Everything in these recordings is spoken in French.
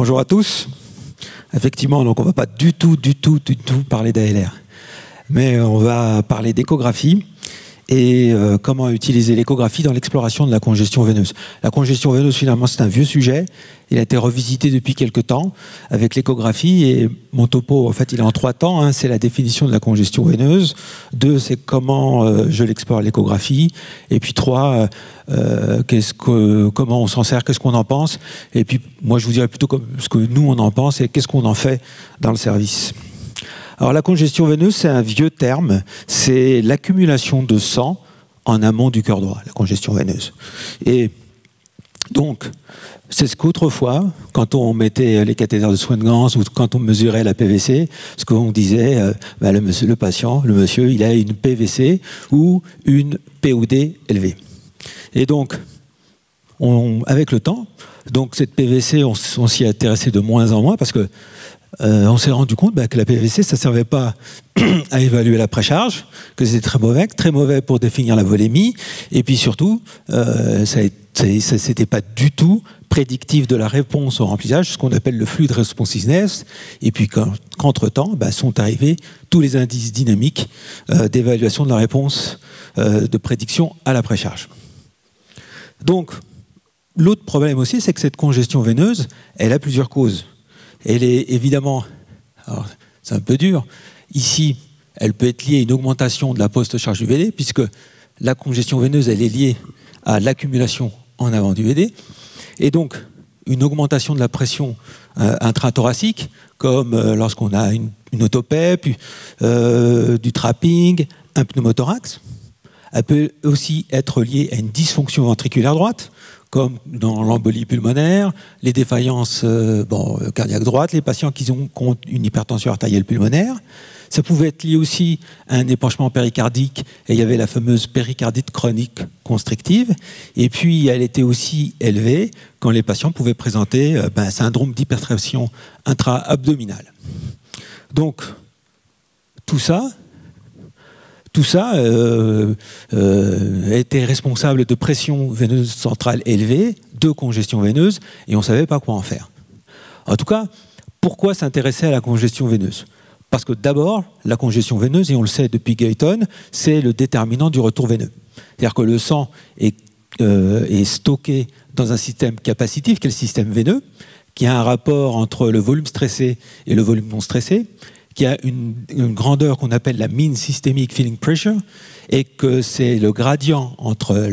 Bonjour à tous. Effectivement, donc on ne va pas du tout parler d'ALR. Mais on va parler d'échographie et comment utiliser l'échographie dans l'exploration de la congestion veineuse. La congestion veineuse, finalement, c'est un vieux sujet. Il a été revisité depuis quelques temps avec l'échographie. Et mon topo, en fait, il est en 3 temps. C'est la définition de la congestion veineuse. 2, c'est comment je l'explore à l'échographie. Et puis 3, comment on s'en sert, qu'est-ce qu'on en pense. Et puis, moi, je vous dirais plutôt ce que nous, on en pense et qu'est-ce qu'on en fait dans le service. Alors la congestion veineuse, c'est un vieux terme, c'est l'accumulation de sang en amont du cœur droit, la congestion veineuse. Et donc, c'est ce qu'autrefois, quand on mettait les cathéters de Swan-Ganz ou quand on mesurait la PVC, ce qu'on disait, le patient, le monsieur, il a une PVC ou une POD élevée. Et donc, avec le temps, donc cette PVC, on s'y est intéressé de moins en moins parce que on s'est rendu compte que la PVC, ça ne servait pas à évaluer la précharge, que c'était très mauvais pour définir la volémie, et puis surtout, ça n'était pas du tout prédictif de la réponse au remplissage, ce qu'on appelle le fluid responsiveness, et puis qu'entre-temps, sont arrivés tous les indices dynamiques d'évaluation de la réponse de prédiction à la précharge. Donc, l'autre problème aussi, c'est que cette congestion veineuse, elle a plusieurs causes. Elle est évidemment, alors c'est un peu dur, ici, elle peut être liée à une augmentation de la post-charge du VD, puisque la congestion veineuse, elle est liée à l'accumulation en avant du VD, et donc une augmentation de la pression intrathoracique, comme lorsqu'on a une autopée, du trapping, un pneumothorax. Elle peut aussi être liée à une dysfonction ventriculaire droite, comme dans l'embolie pulmonaire, les défaillances cardiaques droites, les patients qui ont une hypertension artérielle pulmonaire. Ça pouvait être lié aussi à un épanchement péricardique, et il y avait la fameuse péricardite chronique constrictive. Et puis, elle était aussi élevée quand les patients pouvaient présenter un syndrome d'hypertension intra-abdominale. Donc, tout ça était responsable de pression veineuse centrale élevée, de congestion veineuse, et on ne savait pas quoi en faire. En tout cas, pourquoi s'intéresser à la congestion veineuse? Parce que d'abord, la congestion veineuse, et on le sait depuis Guyton, c'est le déterminant du retour veineux. C'est-à-dire que le sang est stocké dans un système capacitif, qui est le système veineux, qui a un rapport entre le volume stressé et le volume non stressé, qui a une grandeur qu'on appelle la mean systemic filling pressure, et que c'est le gradient entre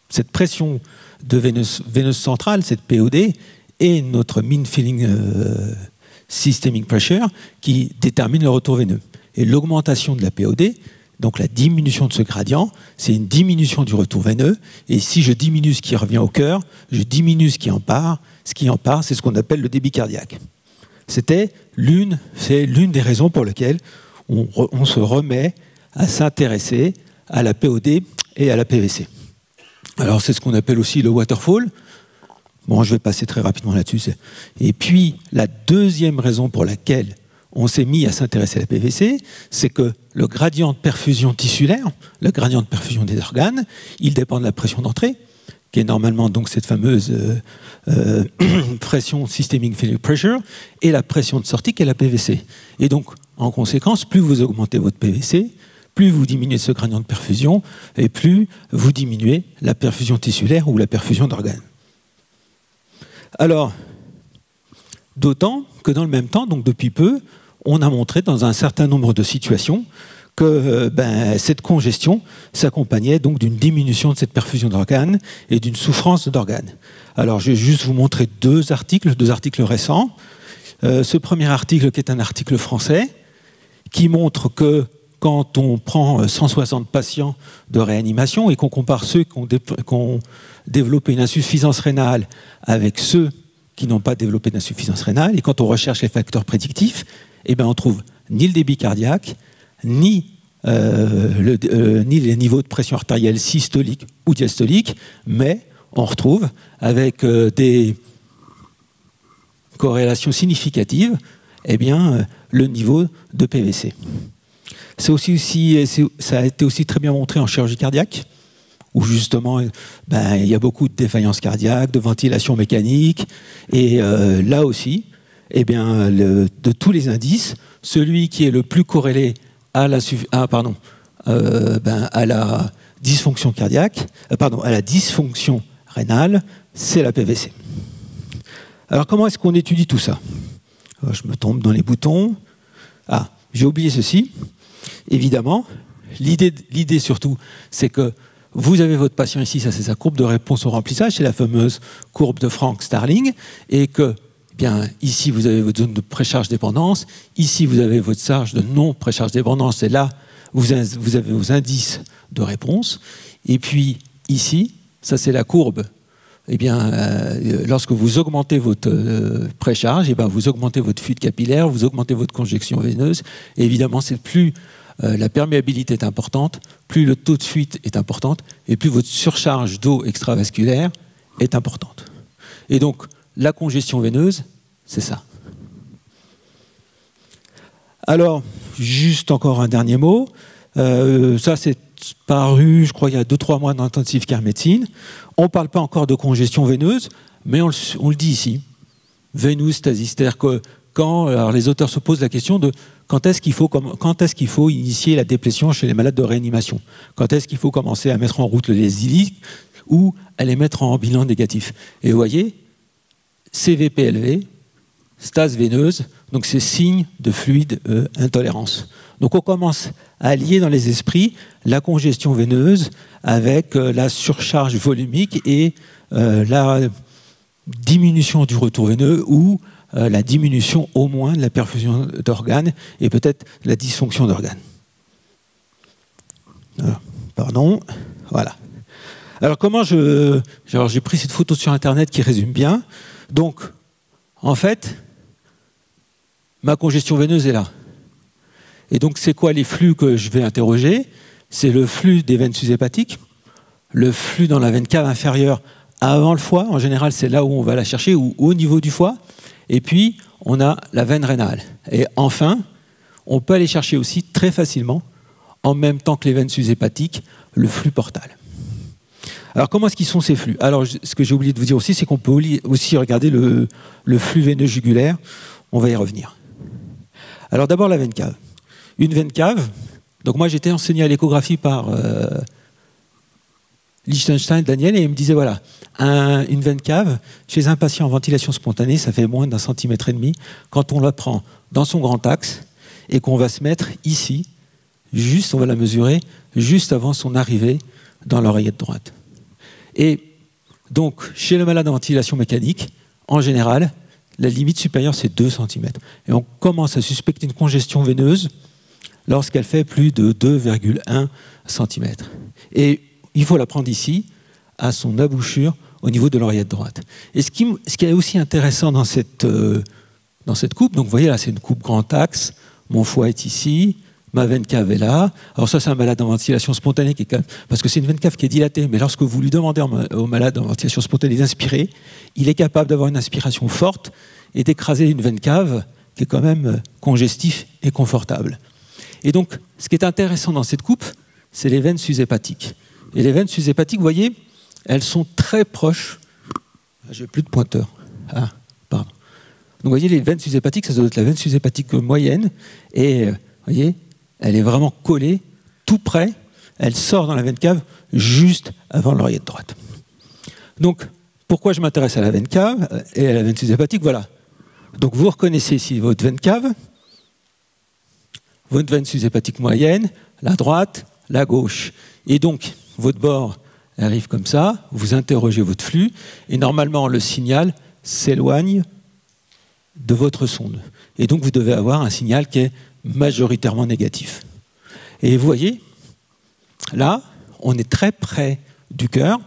cette pression de veineuse centrale, cette POD, et notre mean filling systemic pressure qui détermine le retour veineux. Et l'augmentation de la POD, donc la diminution de ce gradient, c'est une diminution du retour veineux, et si je diminue ce qui revient au cœur, je diminue ce qui en part, c'est ce qu'on appelle le débit cardiaque. C'est l'une des raisons pour lesquelles on se remet à s'intéresser à la POD et à la PVC. Alors c'est ce qu'on appelle aussi le waterfall. Bon, je vais passer très rapidement là-dessus. Et puis la deuxième raison pour laquelle on s'est mis à s'intéresser à la PVC, c'est que le gradient de perfusion tissulaire, le gradient de perfusion des organes, il dépend de la pression d'entrée, qui est normalement donc cette fameuse pression systemic filling pressure, et la pression de sortie qui est la PVC. Et donc, en conséquence, plus vous augmentez votre PVC, plus vous diminuez ce gradient de perfusion, et plus vous diminuez la perfusion tissulaire ou la perfusion d'organes. Alors, d'autant que dans le même temps, donc depuis peu, on a montré dans un certain nombre de situations que cette congestion s'accompagnait donc d'une diminution de cette perfusion d'organes et d'une souffrance d'organes. Alors je vais juste vous montrer deux articles récents. Ce premier article qui est un article français qui montre que quand on prend 160 patients de réanimation et qu'on compare ceux qui ont développé une insuffisance rénale avec ceux qui n'ont pas développé d'insuffisance rénale, et quand on recherche les facteurs prédictifs, on trouve ni le débit cardiaque, ni les niveaux de pression artérielle systolique ou diastolique, mais on retrouve avec des corrélations significatives le niveau de PVC. Ça a été aussi très bien montré en chirurgie cardiaque, où justement il y a beaucoup de défaillances cardiaques, de ventilation mécanique, et là aussi, de tous les indices, celui qui est le plus corrélé à la dysfonction cardiaque, à la dysfonction rénale, c'est la PVC. Alors comment est-ce qu'on étudie tout ça? Je me tombe dans les boutons. Ah, j'ai oublié ceci. Évidemment, l'idée surtout, c'est que vous avez votre patient ici, ça c'est sa courbe de réponse au remplissage, c'est la fameuse courbe de Frank-Starling, et que ici vous avez votre zone de précharge dépendance, ici vous avez votre charge de non précharge dépendance, et là vous avez vos indices de réponse, et puis ici, ça c'est la courbe. Lorsque vous augmentez votre précharge, vous augmentez votre fuite capillaire, vous augmentez votre congestion veineuse, et évidemment c'est plus la perméabilité est importante, plus le taux de fuite est important, et plus votre surcharge d'eau extravasculaire est importante. Et donc, la congestion veineuse, c'est ça. Alors, juste encore un dernier mot. Ça, c'est paru, je crois, il y a 2-3 mois dans Intensive Care Médecine. On ne parle pas encore de congestion veineuse, mais on le dit ici. Vénoustasie, c'est-à-dire que alors les auteurs se posent la question de quand est-ce qu'il faut initier la déplétion chez les malades de réanimation? Quand est-ce qu'il faut commencer à mettre en route le lésilyque ou à les mettre en bilan négatif? Et vous voyez, CVP élevé, stase veineuse, donc c'est signe de fluide intolérance. Donc on commence à lier dans les esprits la congestion veineuse avec la surcharge volumique et la diminution du retour veineux ou la diminution au moins de la perfusion d'organes et peut-être la dysfonction d'organes. Pardon, voilà. Alors comment j'ai pris cette photo sur Internet qui résume bien. Donc, en fait, ma congestion veineuse est là. Et donc, c'est quoi les flux que je vais interroger? C'est le flux des veines sus-hépatiques, le flux dans la veine cave inférieure avant le foie. En général, c'est là où on va la chercher, ou au niveau du foie. Et puis, on a la veine rénale. Et enfin, on peut aller chercher aussi très facilement, en même temps que les veines sus-hépatiques, le flux portal. Alors, comment est-ce qu'ils sont ces flux? Alors, ce que j'ai oublié de vous dire aussi, c'est qu'on peut aussi regarder le flux veineux jugulaire. On va y revenir. Alors, d'abord, la veine cave. Une veine cave. Donc, moi, j'étais enseigné à l'échographie par Liechtenstein, Daniel, et il me disait, voilà, une veine cave, chez un patient en ventilation spontanée, ça fait moins d'1,5 centimètre. Quand on la prend dans son grand axe et qu'on va se mettre ici, juste, on va la mesurer, juste avant son arrivée dans l'oreillette droite. Et donc, chez le malade en ventilation mécanique, en général, la limite supérieure, c'est 2 cm. Et on commence à suspecter une congestion veineuse lorsqu'elle fait plus de 2,1 cm. Et il faut la prendre ici, à son embouchure, au niveau de l'oreillette droite. Et ce qui est aussi intéressant dans cette coupe, donc vous voyez là, c'est une coupe grand axe, mon foie est ici, ma veine cave est là. Alors ça, c'est un malade en ventilation spontanée, parce que c'est une veine cave qui est dilatée, mais lorsque vous lui demandez au malade en ventilation spontanée d'inspirer, il est capable d'avoir une inspiration forte et d'écraser une veine cave qui est quand même congestif et confortable. Et donc, ce qui est intéressant dans cette coupe, c'est les veines sus-hépatiques. Et les veines sus-hépatiques, vous voyez, elles sont très proches. J'ai plus de pointeur. Ah, pardon. Donc, vous voyez, les veines sus-hépatiques, ça doit être la veine sus-hépatique moyenne. Et, vous voyez, elle est vraiment collée, tout près. Elle sort dans la veine cave juste avant l'oreillette droite. Donc, pourquoi je m'intéresse à la veine cave et à la veine sus-hépatique? Voilà. Donc, vous reconnaissez ici votre veine cave, votre veine sus-hépatique moyenne, la droite, la gauche. Et donc, votre bord arrive comme ça, vous interrogez votre flux, et normalement, le signal s'éloigne de votre sonde. Et donc, vous devez avoir un signal qui est majoritairement négatif. Et vous voyez, là, on est très près du cœur,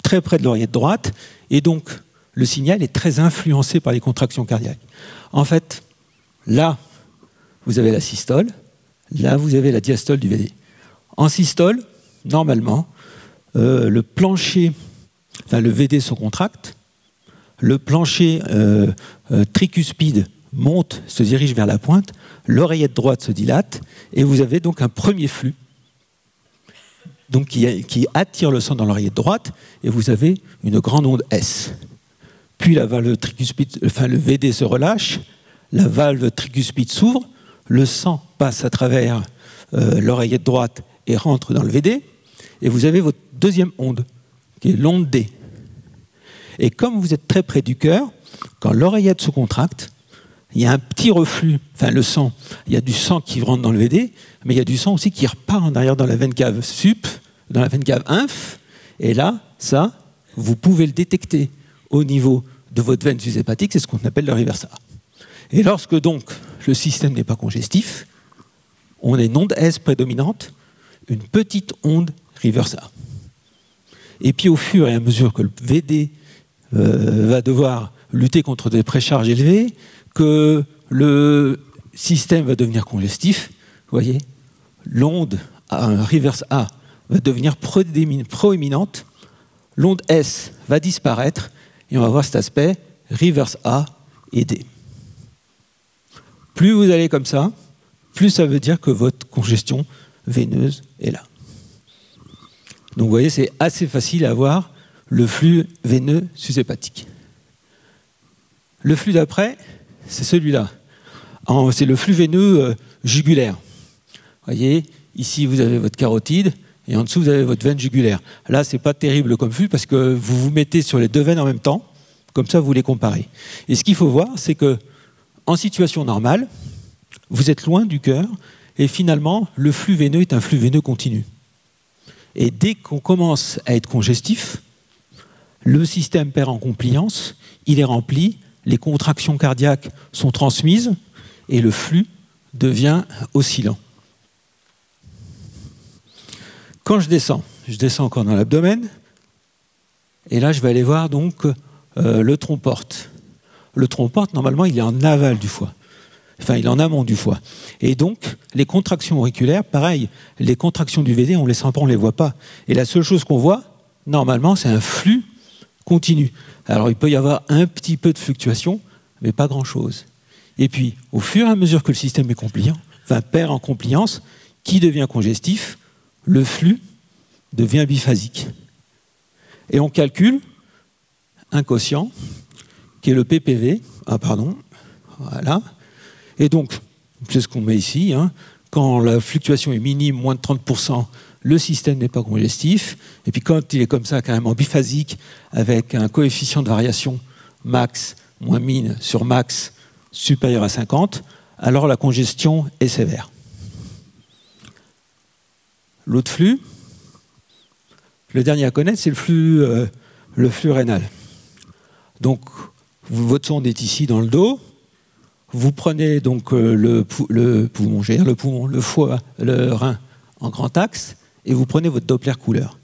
très près de l'oreillette droite, et donc, le signal est très influencé par les contractions cardiaques. En fait, là, vous avez la systole, là, vous avez la diastole du VD. En systole, normalement, le plancher, enfin le VD se contracte, le plancher tricuspide monte, se dirige vers la pointe, l'oreillette droite se dilate, et vous avez donc un premier flux donc qui attire le sang dans l'oreillette droite, et vous avez une grande onde S. Puis la valve tricuspide, enfin le VD se relâche, la valve tricuspide s'ouvre, le sang passe à travers l'oreillette droite et rentre dans le VD, et vous avez votre deuxième onde, qui est l'onde D. Et comme vous êtes très près du cœur, quand l'oreillette se contracte, il y a un petit reflux, enfin le sang, il y a du sang qui rentre dans le VD, mais il y a du sang aussi qui repart en arrière dans la veine cave sup, dans la veine cave inf, et là, ça, vous pouvez le détecter au niveau de votre veine sus-hépatique, c'est ce qu'on appelle le reverse A. Et lorsque donc le système n'est pas congestif, on a une onde S prédominante, une petite onde reverse A. Et puis au fur et à mesure que le VD va devoir lutter contre des précharges élevées, que le système va devenir congestif, vous voyez, l'onde reverse A va devenir proéminente, l'onde S va disparaître, et on va voir cet aspect reverse A et D. Plus vous allez comme ça, plus ça veut dire que votre congestion veineuse est là. Donc vous voyez, c'est assez facile à voir le flux veineux sus-hépatique. Le flux d'après, c'est celui-là. C'est le flux veineux jugulaire. Vous voyez, ici vous avez votre carotide et en dessous vous avez votre veine jugulaire. Là, c'est pas terrible comme flux parce que vous vous mettez sur les deux veines en même temps, comme ça vous les comparez. Et ce qu'il faut voir, c'est que en situation normale, vous êtes loin du cœur et finalement, le flux veineux est un flux veineux continu. Et dès qu'on commence à être congestif, le système perd en compliance, il est rempli, les contractions cardiaques sont transmises et le flux devient oscillant. Quand je descends encore dans l'abdomen, et là je vais aller voir donc le tronc-porte. Le tronc-porte, normalement, il est en aval du foie. Enfin, il est en amont du foie. Et donc, les contractions auriculaires, pareil, les contractions du VD, on les sent pas, on les voit pas. Et la seule chose qu'on voit, normalement, c'est un flux continu. Alors, il peut y avoir un petit peu de fluctuation, mais pas grand-chose. Et puis, au fur et à mesure que le système est compliant, enfin, perd en compliance, qui devient congestif, le flux devient biphasique. Et on calcule un quotient, qui est le PPV, voilà. Et donc, c'est ce qu'on met ici, hein. Quand la fluctuation est minime, moins de 30%, le système n'est pas congestif. Et puis quand il est comme ça, carrément biphasique, avec un coefficient de variation max moins min sur max supérieur à 50, alors la congestion est sévère. L'autre flux, le dernier à connaître, c'est le flux rénal. Donc, votre sonde est ici dans le dos. Vous prenez donc le poumon, le foie, le rein en grand axe, et vous prenez votre Doppler couleur.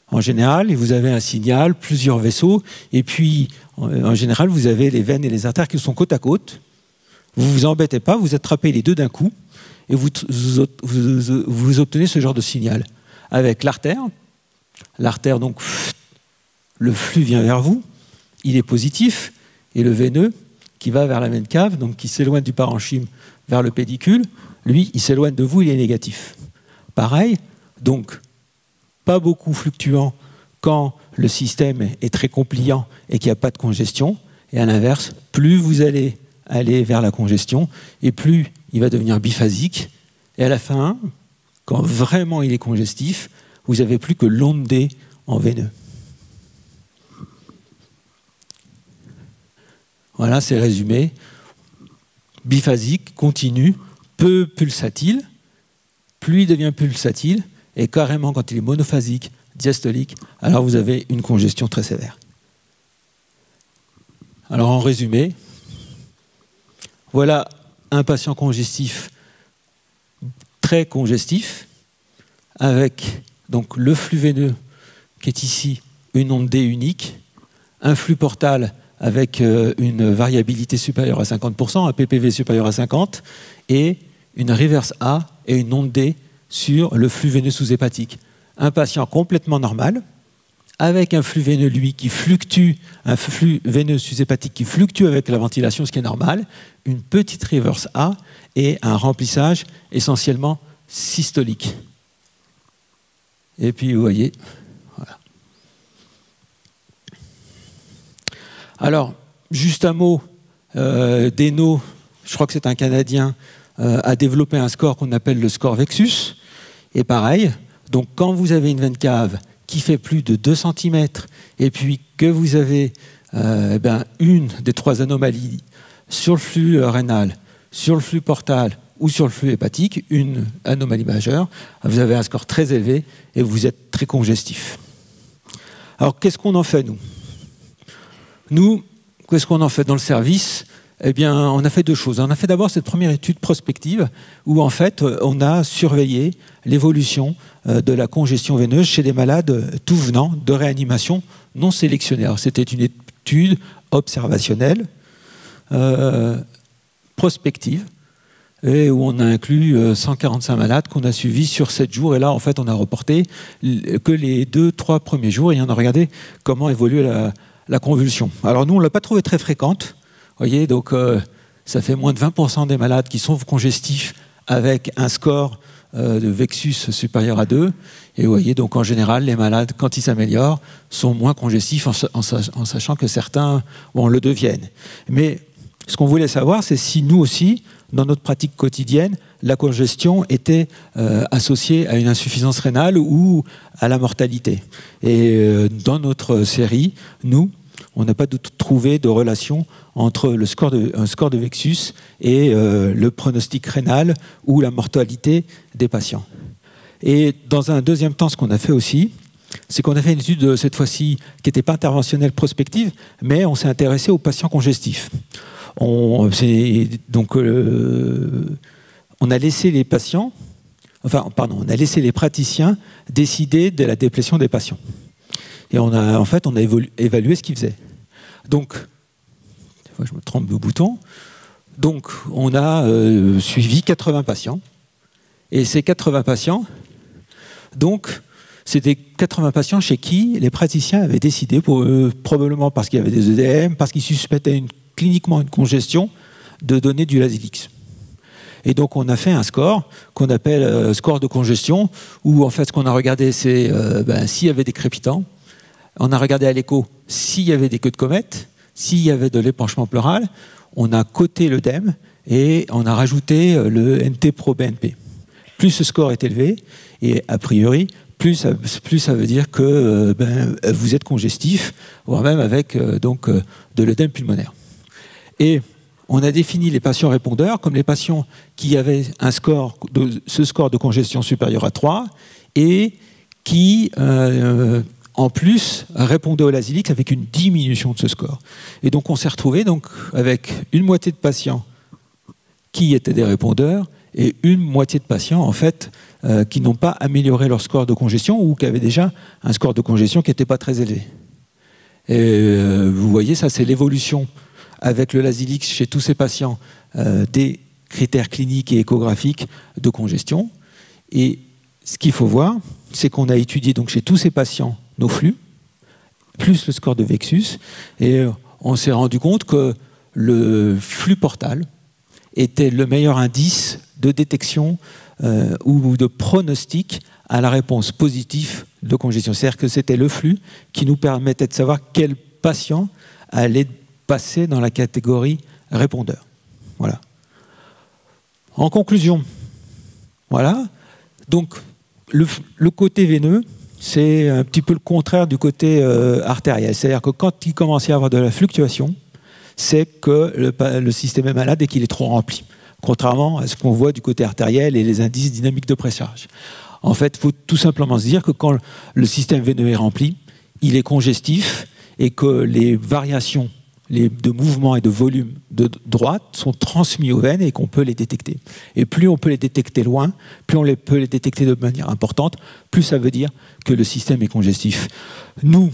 En général, vous avez un signal, plusieurs vaisseaux, et puis en général, vous avez les veines et les artères qui sont côte à côte. Vous ne vous embêtez pas, vous attrapez les deux d'un coup, et vous obtenez ce genre de signal. Avec l'artère, donc, le flux vient vers vous, il est positif, et le veineux, qui va vers la veine cave, donc qui s'éloigne du parenchyme vers le pédicule, lui, il s'éloigne de vous, il est négatif. Pareil, donc, pas beaucoup fluctuant quand le système est très compliant et qu'il n'y a pas de congestion, et à l'inverse, plus vous allez aller vers la congestion, et plus il va devenir biphasique, et à la fin, quand vraiment il est congestif, vous n'avez plus que l'onde D en veineux. Voilà, c'est résumé. Biphasique, continu, peu pulsatile. Plus il devient pulsatile, et carrément quand il est monophasique, diastolique, alors vous avez une congestion très sévère. Alors en résumé, voilà un patient congestif, très congestif, avec donc le flux veineux qui est ici, une onde D unique, un flux portal avec une variabilité supérieure à 50%, un PPV supérieur à 50, et une reverse A et une onde D sur le flux veineux sous-hépatique. Un patient complètement normal, avec un flux veineux, lui, qui fluctue, un flux veineux sous-hépatique qui fluctue avec la ventilation, ce qui est normal, une petite reverse A et un remplissage essentiellement systolique. Et puis, vous voyez, voilà. Alors, juste un mot, Deno, je crois que c'est un Canadien, a développé un score qu'on appelle le score Vexus. Et pareil, donc quand vous avez une veine cave qui fait plus de 2 cm, et puis que vous avez une des 3 anomalies sur le flux rénal, sur le flux portal ou sur le flux hépatique, une anomalie majeure, vous avez un score très élevé et vous êtes très congestif. Alors qu'est-ce qu'on en fait, nous? Nous, qu'est-ce qu'on en fait dans le service? Eh bien, on a fait 2 choses. On a fait d'abord cette première étude prospective où, en fait, on a surveillé l'évolution de la congestion veineuse chez des malades tout venant de réanimation non sélectionnée. Alors, c'était une étude observationnelle, prospective, et où on a inclus 145 malades qu'on a suivis sur 7 jours. Et là, en fait, on a reporté que les 2-3 premiers jours et on a regardé comment évoluait la convulsion. Alors, nous, on ne l'a pas trouvée très fréquente. Vous voyez, donc ça fait moins de 20% des malades qui sont congestifs avec un score de Vexus supérieur à 2. Et vous voyez, donc en général, les malades, quand ils s'améliorent, sont moins congestifs en sachant que certains le deviennent. Mais ce qu'on voulait savoir, c'est si nous aussi, dans notre pratique quotidienne, la congestion était associée à une insuffisance rénale ou à la mortalité. Et dans notre série, nous, on n'a pas trouvé de relation entre un score de Vexus et le pronostic rénal ou la mortalité des patients. Et dans un deuxième temps, ce qu'on a fait aussi, c'est qu'on a fait une étude, cette fois-ci, qui n'était pas interventionnelle prospective, mais on s'est intéressé aux patients congestifs. On a laissé les patients, on a laissé les praticiens décider de la déplétion des patients. Et on a évalué ce qu'ils faisaient. Donc, des fois je me trompe de bouton. Donc, on a suivi 80 patients. Et ces 80 patients, donc, c'était 80 patients chez qui les praticiens avaient décidé, probablement parce qu'il y avait des œdèmes, parce qu'ils suspectaient cliniquement une congestion, de donner du Lasix. Et donc, on a fait un score qu'on appelle score de congestion, où en fait, ce qu'on a regardé, c'est s'il y avait des crépitants. On a regardé à l'écho s'il y avait des queues de comète, s'il y avait de l'épanchement pleural. On a coté l'œdème et on a rajouté le NT-proBNP. Plus ce score est élevé, et a priori, plus ça veut dire que vous êtes congestif, voire même avec de l'œdème pulmonaire. Et on a défini les patients répondeurs comme les patients qui avaient ce score de congestion supérieur à 3 et qui, en plus, répondaient au Lasix avec une diminution de ce score. Et donc on s'est retrouvé avec une moitié de patients qui étaient des répondeurs et une moitié de patients, en fait, qui n'ont pas amélioré leur score de congestion ou qui avaient déjà un score de congestion qui n'était pas très élevé. Et vous voyez, ça c'est l'évolution avec le Lasix chez tous ces patients des critères cliniques et échographiques de congestion. Et ce qu'il faut voir, c'est qu'on a étudié donc chez tous ces patients nos flux, plus le score de Vexus, et on s'est rendu compte que le flux portal était le meilleur indice de détection ou de pronostic à la réponse positive de congestion. C'est-à-dire que c'était le flux qui nous permettait de savoir quel patient allait passer dans la catégorie répondeur. Voilà. En conclusion, voilà. Donc, le côté veineux, c'est un petit peu le contraire du côté artériel. C'est-à-dire que quand il commence à y avoir de la fluctuation, c'est que le système est malade et qu'il est trop rempli. Contrairement à ce qu'on voit du côté artériel et les indices dynamiques de pressage. En fait, il faut tout simplement se dire que quand le système veineux est rempli, il est congestif et que les variations de mouvement et de volume de droite sont transmis aux veines et qu'on peut les détecter. Et plus on peut les détecter loin, plus on peut les détecter de manière importante, plus ça veut dire que le système est congestif. Nous,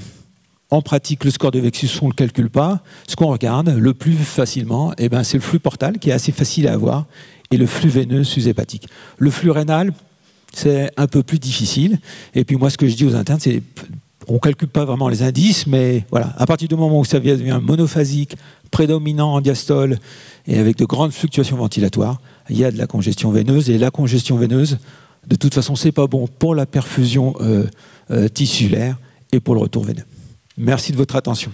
en pratique, le score de Vexus, on ne le calcule pas. Ce qu'on regarde le plus facilement, c'est le flux portal qui est assez facile à avoir et le flux veineux sus-hépatique. Le flux rénal, c'est un peu plus difficile. Et puis moi, ce que je dis aux internes, c'est on ne calcule pas vraiment les indices, mais voilà, à partir du moment où ça devient monophasique, prédominant en diastole et avec de grandes fluctuations ventilatoires, il y a de la congestion veineuse. Et la congestion veineuse, De toute façon, c'est pas bon pour la perfusion tissulaire et pour le retour veineux. Merci de votre attention.